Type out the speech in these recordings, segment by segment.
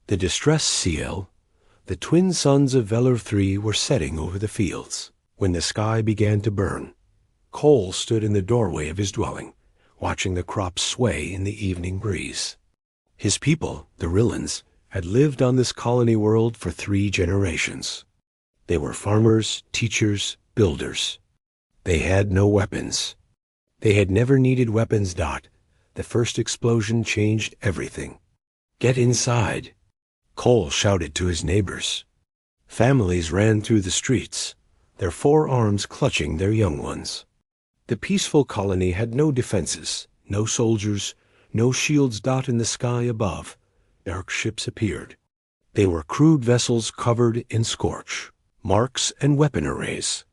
The distress CL, the twin suns of Velar 3 were setting over the fields when the sky began to burn. Cole stood in the doorway of his dwelling, watching the crops sway in the evening breeze. His people, the Rillans, had lived on this colony world for 3 generations. They were farmers, teachers, builders. They had no weapons. They had never needed weapons. The first explosion changed everything. "Get inside," Cole shouted to his neighbors. Families ran through the streets, their forearms clutching their young ones. The peaceful colony had no defenses, no soldiers, no shields. In the sky above, dark ships appeared. They were crude vessels covered in scorch, marks, and weapon arrays.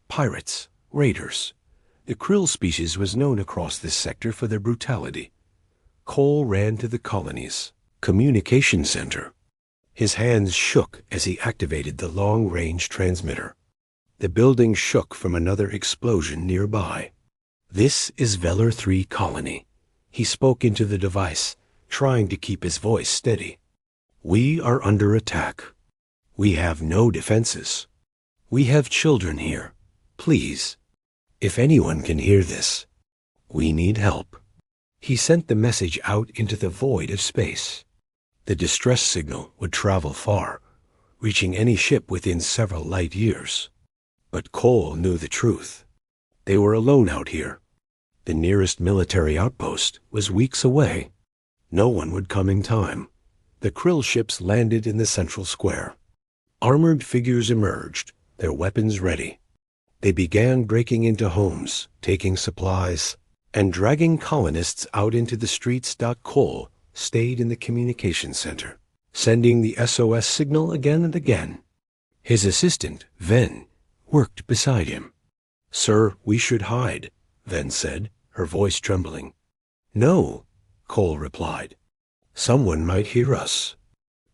Pirates, raiders. The krill species was known across this sector for their brutality. Cole ran to the colony's communication center. His hands shook as he activated the long-range transmitter. The building shook from another explosion nearby. "This is Velar 3 colony." He spoke into the device, trying to keep his voice steady. "We are under attack. We have no defenses. We have children here. Please, if anyone can hear this, we need help." He sent the message out into the void of space. The distress signal would travel far, reaching any ship within several light years. But Cole knew the truth. They were alone out here. The nearest military outpost was weeks away. No one would come in time. The krill ships landed in the central square. Armored figures emerged, their weapons ready. They began breaking into homes, taking supplies, and dragging colonists out into the streets. Cole stayed in the communication center, sending the SOS signal again and again. His assistant, Ven, worked beside him. "Sir, we should hide," Ven said, her voice trembling. "No," Cole replied. "Someone might hear us.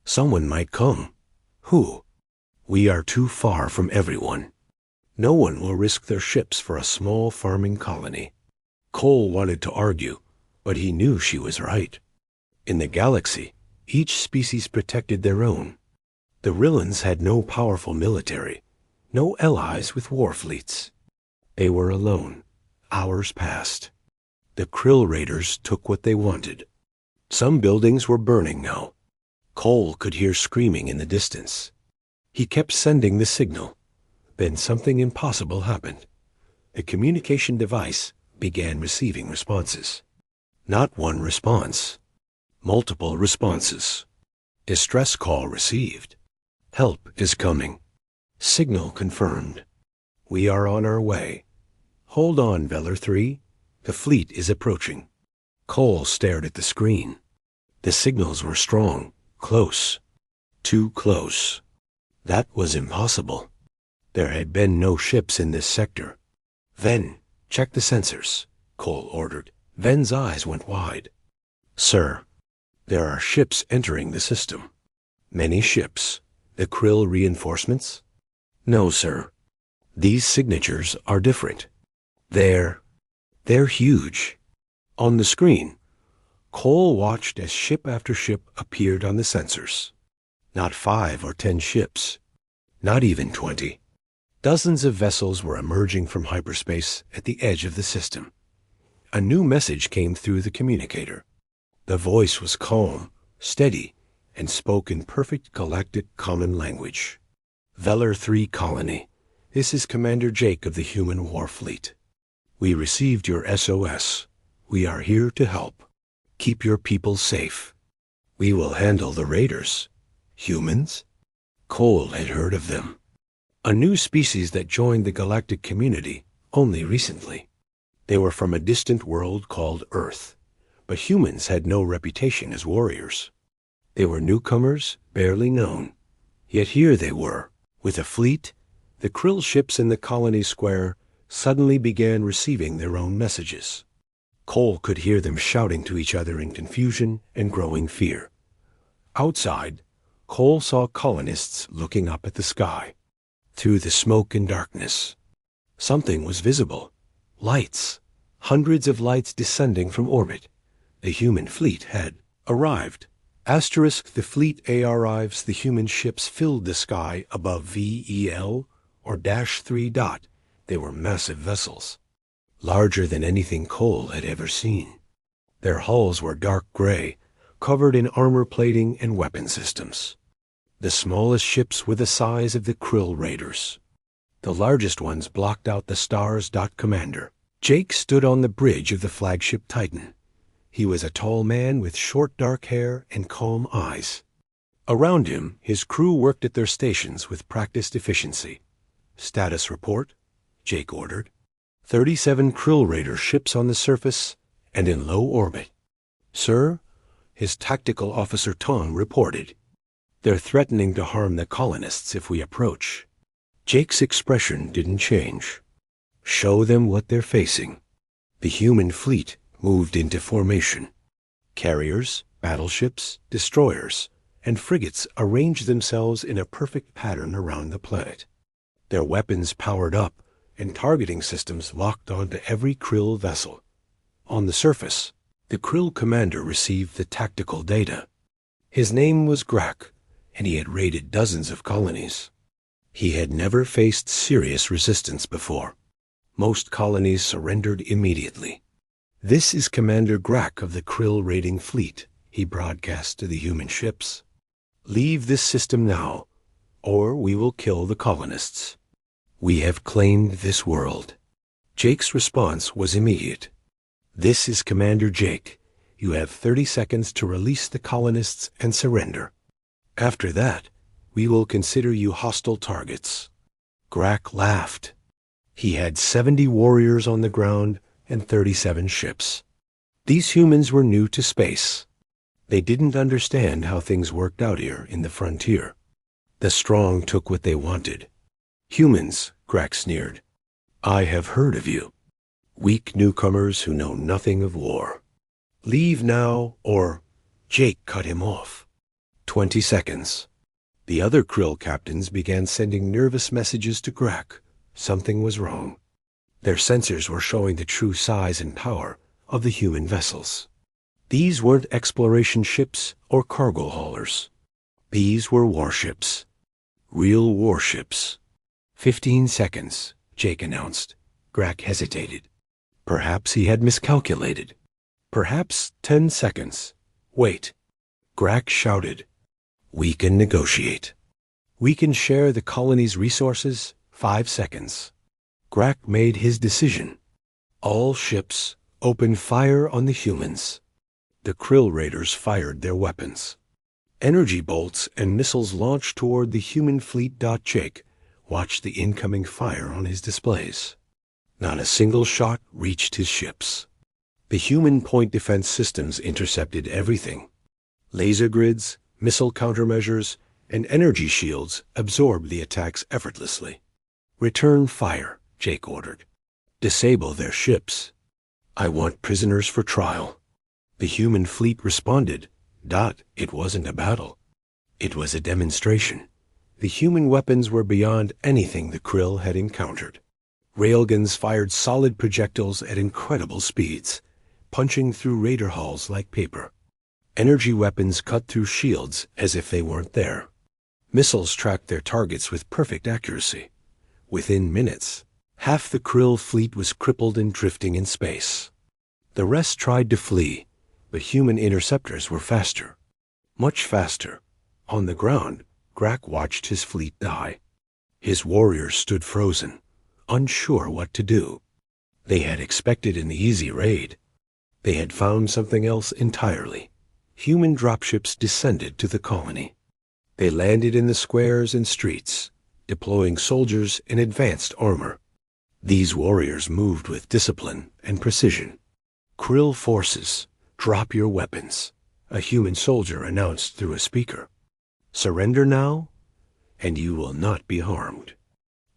Someone might come. Who? We are too far from everyone. No one will risk their ships for a small farming colony." Cole wanted to argue, but he knew she was right. In the galaxy, each species protected their own. The Rillans had no powerful military, no allies with war fleets. They were alone. Hours passed. The krill raiders took what they wanted. Some buildings were burning now. Cole could hear screaming in the distance. He kept sending the signal. Then something impossible happened. The communication device began receiving responses. Not one response. Multiple responses. Distress call received. Help is coming. Signal confirmed. We are on our way. Hold on, Velar 3. The fleet is approaching. Cole stared at the screen. The signals were strong, close. Too close. That was impossible. There had been no ships in this sector. "Ven, check the sensors," Cole ordered. Ven's eyes went wide. "Sir, there are ships entering the system." "Many ships. The krill reinforcements?" "No, sir. These signatures are different. They're huge." On the screen, Cole watched as ship after ship appeared on the sensors. Not 5 or 10 ships. Not even 20. Dozens of vessels were emerging from hyperspace at the edge of the system. A new message came through the communicator. The voice was calm, steady, and spoke in perfect galactic common language. "Velar 3 colony. This is Commander Jake of the Human War Fleet. We received your SOS. We are here to help. Keep your people safe. We will handle the raiders." Humans? Cole had heard of them. A new species that joined the galactic community only recently. They were from a distant world called Earth, but humans had no reputation as warriors. They were newcomers, barely known. Yet here they were, with a fleet. The krill ships in the colony square suddenly began receiving their own messages. Cole could hear them shouting to each other in confusion and growing fear. Outside, Cole saw colonists looking up at the sky. Through the smoke and darkness, something was visible. Lights. Hundreds of lights descending from orbit. The human fleet had arrived. Asterisk the fleet arrives, the human ships filled the sky above VEL or -3 dot. They were massive vessels, larger than anything Cole had ever seen. Their hulls were dark gray, covered in armor plating and weapon systems. The smallest ships were the size of the Krill Raiders. The largest ones blocked out the stars. Commander Jake stood on the bridge of the flagship Titan. He was a tall man with short dark hair and calm eyes. Around him, his crew worked at their stations with practiced efficiency. Status report, Jake ordered. 37 Krill Raider ships on the surface and in low orbit. Sir, his tactical officer Tom reported. They're threatening to harm the colonists if we approach. Jake's expression didn't change. Show them what they're facing. The human fleet moved into formation. Carriers, battleships, destroyers, and frigates arranged themselves in a perfect pattern around the planet. Their weapons powered up and targeting systems locked onto every Krill vessel. On the surface, the Krill commander received the tactical data. His name was Grak, and he had raided dozens of colonies. He had never faced serious resistance before. Most colonies surrendered immediately. This is Commander Grak of the Krill raiding fleet, he broadcast to the human ships. Leave this system now, or we will kill the colonists. We have claimed this world. Jake's response was immediate. This is Commander Jake. You have 30 seconds to release the colonists and surrender. After that, we will consider you hostile targets. Grak laughed. He had 70 warriors on the ground and 37 ships. These humans were new to space. They didn't understand how things worked out here in the frontier. The strong took what they wanted. Humans, Grak sneered. I have heard of you. Weak newcomers who know nothing of war. Leave now, or Jake cut him off. 20 seconds. The other Krill captains began sending nervous messages to Grak. Something was wrong. Their sensors were showing the true size and power of the human vessels. These weren't exploration ships or cargo haulers. These were warships. Real warships. 15 seconds, Jake announced. Grak hesitated. Perhaps he had miscalculated. Perhaps 10 seconds. Wait. Grak shouted. We can negotiate. We can share the colony's resources. 5 seconds. Grak made his decision. All ships opened fire on the humans. The Krill Raiders fired their weapons. Energy bolts and missiles launched toward the human fleet. Jake watched the incoming fire on his displays. Not a single shot reached his ships. The human point defense systems intercepted everything. Laser grids, missile countermeasures, and energy shields absorbed the attacks effortlessly. Return fire, Jake ordered. Disable their ships. I want prisoners for trial. The human fleet responded. It wasn't a battle. It was a demonstration. The human weapons were beyond anything the Krill had encountered. Railguns fired solid projectiles at incredible speeds, punching through raider hulls like paper. Energy weapons cut through shields as if they weren't there. Missiles tracked their targets with perfect accuracy. Within minutes, half the Krill fleet was crippled and drifting in space. The rest tried to flee, but human interceptors were faster. Much faster. On the ground, Grak watched his fleet die. His warriors stood frozen, unsure what to do. They had expected an easy raid. They had found something else entirely. Human dropships descended to the colony. They landed in the squares and streets, deploying soldiers in advanced armor. These warriors moved with discipline and precision. Krill forces, drop your weapons, a human soldier announced through a speaker. Surrender now, and you will not be harmed.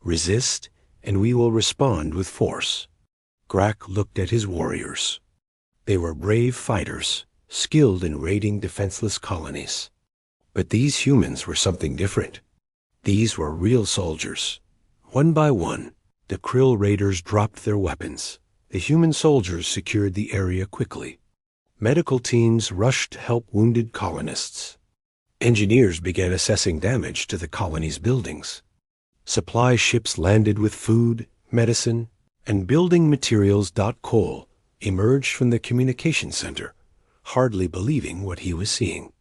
Resist, and we will respond with force. Grak looked at his warriors. They were brave fighters, skilled in raiding defenseless colonies. But these humans were something different. These were real soldiers. One by one, the Krill Raiders dropped their weapons. The human soldiers secured the area quickly. Medical teams rushed to help wounded colonists. Engineers began assessing damage to the colony's buildings. Supply ships landed with food, medicine, and building materials. Cole emerged from the communication center, hardly believing what he was seeing.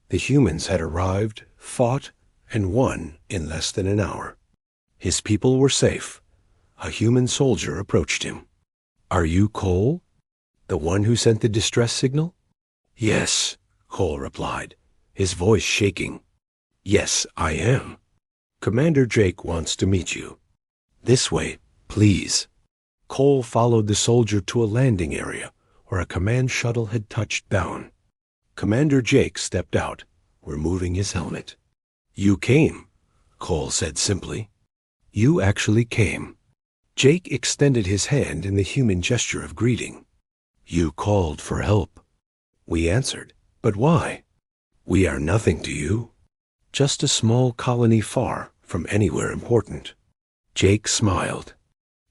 The humans had arrived, fought, and won in less than an hour. His people were safe. A human soldier approached him. "Are you Cole? The one who sent the distress signal?" "Yes," Cole replied, his voice shaking. "Yes, I am. Commander Jake wants to meet you. This way, please." Cole followed the soldier to a landing area where a command shuttle had touched down. Commander Jake stepped out, removing his helmet. "You came," Cole said simply. "You actually came." Jake extended his hand in the human gesture of greeting. "You called for help." We answered. "But why?" "We are nothing to you. Just a small colony far from anywhere important." Jake smiled.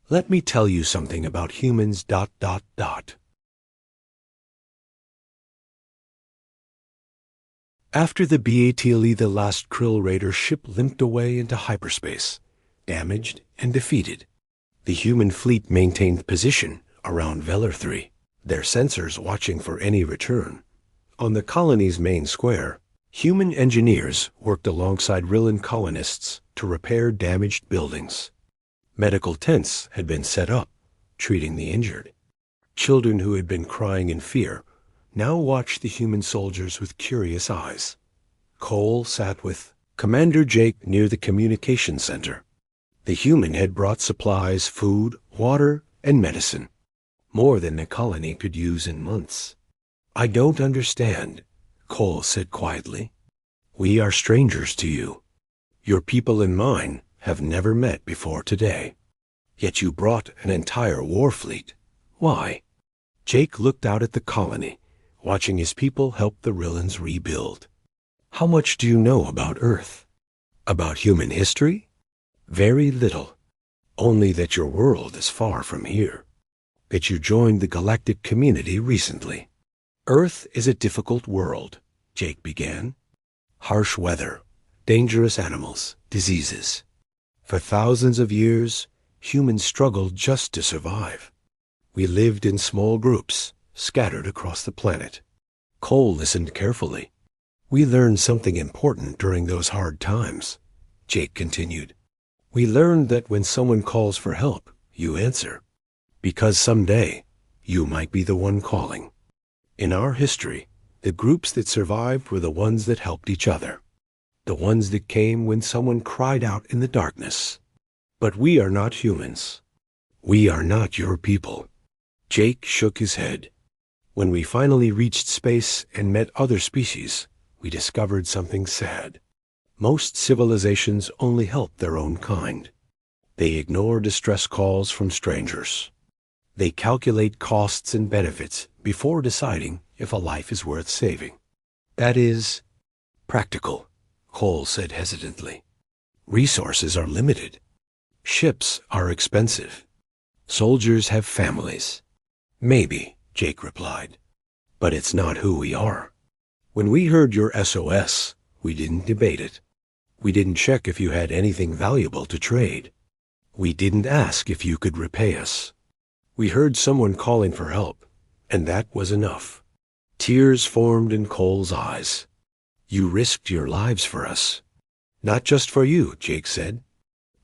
"Let me tell you something about humans. After the BATLE, the last Krill Raider ship limped away into hyperspace, damaged and defeated. The human fleet maintained position around Velar 3, their sensors watching for any return. On the colony's main square, human engineers worked alongside Rillan colonists to repair damaged buildings. Medical tents had been set up, treating the injured. Children who had been crying in fear now watched the human soldiers with curious eyes. Cole sat with Commander Jake near the communication center. The human had brought supplies, food, water, and medicine, more than the colony could use in months. "I don't understand," Cole said quietly. "We are strangers to you. Your people and mine have never met before today. Yet you brought an entire war fleet. Why?" Jake looked out at the colony, watching his people help the Rillans rebuild. "How much do you know about Earth? About human history?" "Very little. Only that your world is far from here. That you joined the galactic community recently." "Earth is a difficult world," Jake began. "Harsh weather, dangerous animals, diseases. For thousands of years, humans struggled just to survive. We lived in small groups, scattered across the planet." Cole listened carefully. "We learned something important during those hard times," Jake continued. "We learned that when someone calls for help, you answer. Because someday, you might be the one calling. In our history, the groups that survived were the ones that helped each other. The ones that came when someone cried out in the darkness. But we are not humans. We are not your people." Jake shook his head. "When we finally reached space and met other species, we discovered something sad. Most civilizations only help their own kind. They ignore distress calls from strangers. They calculate costs and benefits before deciding if a life is worth saving. That is practical," Cole said hesitantly. "Resources are limited. Ships are expensive. Soldiers have families." "Maybe," Jake replied. "But it's not who we are. When we heard your SOS, we didn't debate it. We didn't check if you had anything valuable to trade. We didn't ask if you could repay us. We heard someone calling for help, and that was enough." Tears formed in Cole's eyes. "You risked your lives for us." "Not just for you," Jake said.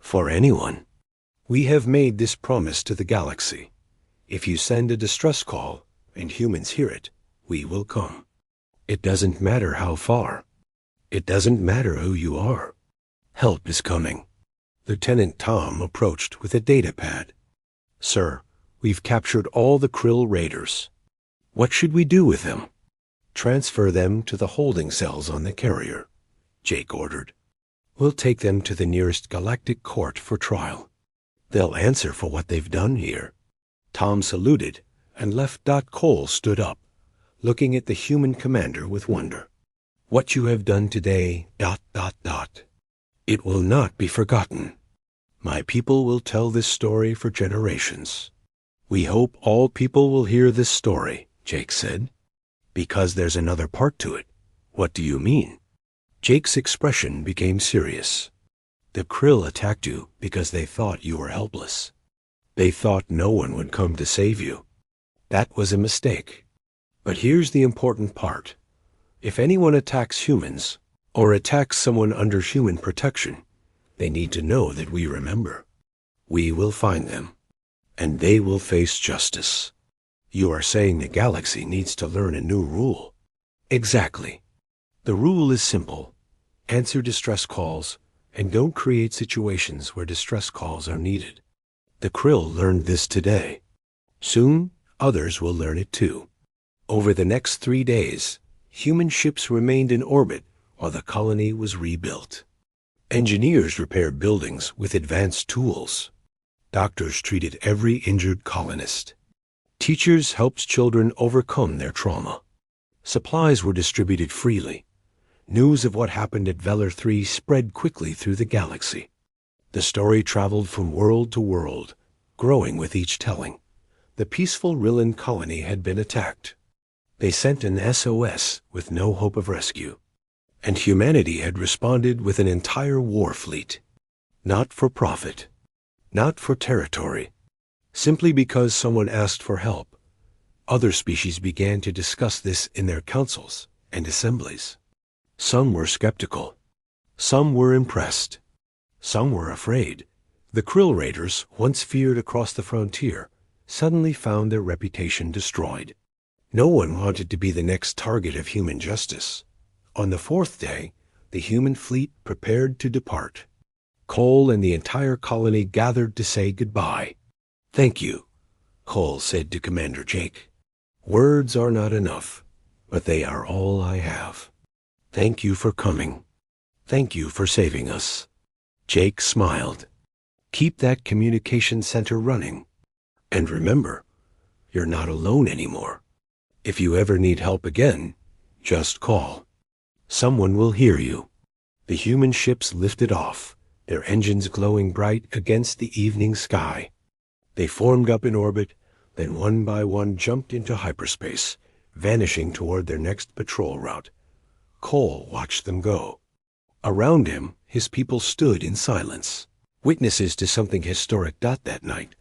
"For anyone. We have made this promise to the galaxy. If you send a distress call and humans hear it, we will come. It doesn't matter how far. It doesn't matter who you are. Help is coming." Lieutenant Tom approached with a data pad. "Sir, we've captured all the Krill Raiders. What should we do with them?" "Transfer them to the holding cells on the carrier," Jake ordered. "We'll take them to the nearest galactic court for trial. They'll answer for what they've done here." Tom saluted and left. Cole stood up, looking at the human commander with wonder. "What you have done today, ... It will not be forgotten. My people will tell this story for generations." "We hope all people will hear this story," Jake said. Because there's another part to it. What do you mean? Jake's expression became serious. The Krill attacked you because they thought you were helpless. They thought no one would come to save you. That was a mistake. But here's the important part. If anyone attacks humans, or attacks someone under human protection, they need to know that we remember. We will find them, and they will face justice. You are saying the galaxy needs to learn a new rule. Exactly. The rule is simple. Answer distress calls, and don't create situations where distress calls are needed. The Krill learned this today. Soon, others will learn it too. Over the next 3 days, human ships remained in orbit while the colony was rebuilt. Engineers repaired buildings with advanced tools. Doctors treated every injured colonist. Teachers helped children overcome their trauma. Supplies were distributed freely. News of what happened at Velar 3 spread quickly through the galaxy. The story traveled from world to world, growing with each telling. The peaceful Rillan colony had been attacked. They sent an SOS with no hope of rescue. And humanity had responded with an entire war fleet. Not for profit. Not for territory. Simply because someone asked for help. Other species began to discuss this in their councils and assemblies. Some were skeptical. Some were impressed. Some were afraid. The Krill raiders, once feared across the frontier, suddenly found their reputation destroyed. No one wanted to be the next target of human justice. On the 4th day, the human fleet prepared to depart. Cole and the entire colony gathered to say goodbye. "Thank you," Cole said to Commander Jake. "Words are not enough, but they are all I have. Thank you for coming. Thank you for saving us." Jake smiled. "Keep that communication center running. And remember, you're not alone anymore. If you ever need help again, just call. Someone will hear you." The human ships lifted off, their engines glowing bright against the evening sky. They formed up in orbit, then one by one jumped into hyperspace, vanishing toward their next patrol route. Cole watched them go. Around him, his people stood in silence, witnesses to something historic. That night,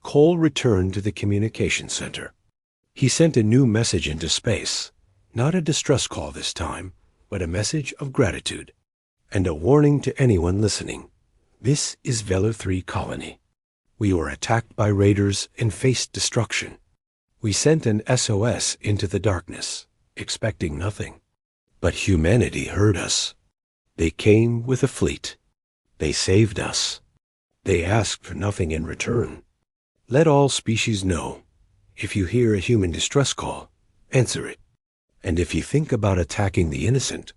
Cole returned to the communication center. He sent a new message into space, not a distress call this time, but a message of gratitude, and a warning to anyone listening. This is Velar 3 colony. We were attacked by raiders and faced destruction. We sent an SOS into the darkness, expecting nothing. But humanity heard us. They came with a fleet. They saved us. They asked for nothing in return. Let all species know, if you hear a human distress call, answer it. And if you think about attacking the innocent,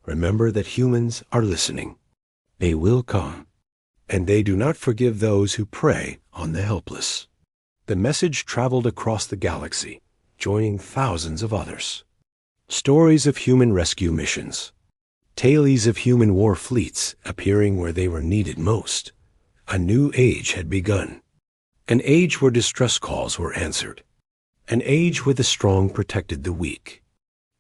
remember that humans are listening. They will come. And they do not forgive those who prey on the helpless. The message traveled across the galaxy, joining thousands of others. Stories of human rescue missions. Tales of human war fleets appearing where they were needed most. A new age had begun. An age where distress calls were answered. An age where the strong protected the weak.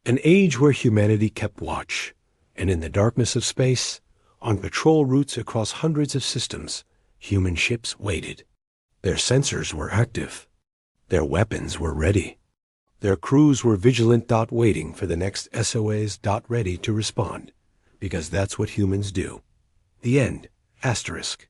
An age where humanity kept watch, and in the darkness of space, on patrol routes across hundreds of systems, human ships waited. Their sensors were active. Their weapons were ready. Their crews were vigilant. Waiting for the next SOS. Ready to respond, because that's what humans do. The end. Asterisk.